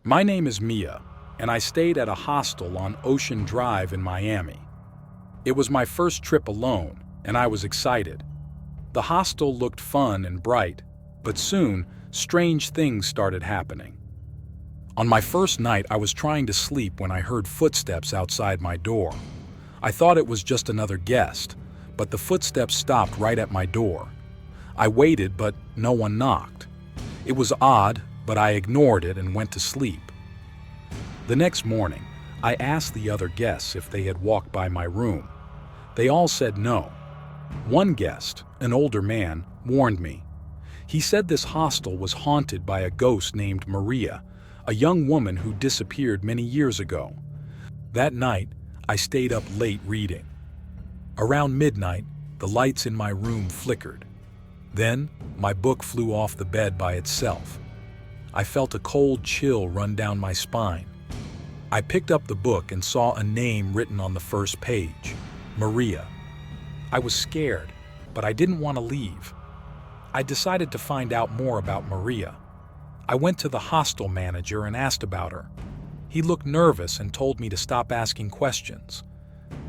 My name is Mia, and I stayed at a hostel on Ocean Drive in Miami. It was my first trip alone, and I was excited. The hostel looked fun and bright, but soon, strange things started happening. On my first night, I was trying to sleep when I heard footsteps outside my door. I thought it was just another guest, but the footsteps stopped right at my door. I waited, but no one knocked. It was odd, but I ignored it and went to sleep. The next morning, I asked the other guests if they had walked by my room. They all said no. One guest, an older man, warned me. He said this hostel was haunted by a ghost named Maria, a young woman who disappeared many years ago. That night, I stayed up late reading. Around midnight, the lights in my room flickered. Then, my book flew off the bed by itself. I felt a cold chill run down my spine. I picked up the book and saw a name written on the first page, Maria. I was scared, but I didn't want to leave. I decided to find out more about Maria. I went to the hostel manager and asked about her. He looked nervous and told me to stop asking questions.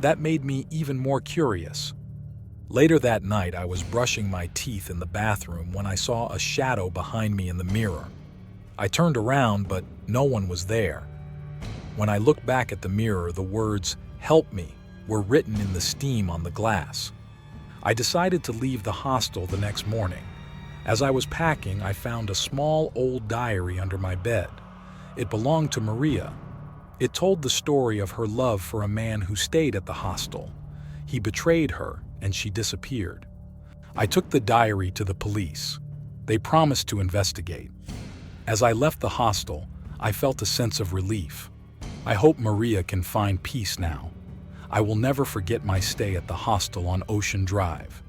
That made me even more curious. Later that night, I was brushing my teeth in the bathroom when I saw a shadow behind me in the mirror. I turned around, but no one was there. When I looked back at the mirror, the words, "Help me," were written in the steam on the glass. I decided to leave the hostel the next morning. As I was packing, I found a small old diary under my bed. It belonged to Maria. It told the story of her love for a man who stayed at the hostel. He betrayed her, and she disappeared. I took the diary to the police. They promised to investigate. As I left the hostel, I felt a sense of relief. I hope Maria can find peace now. I will never forget my stay at the hostel on Ocean Drive.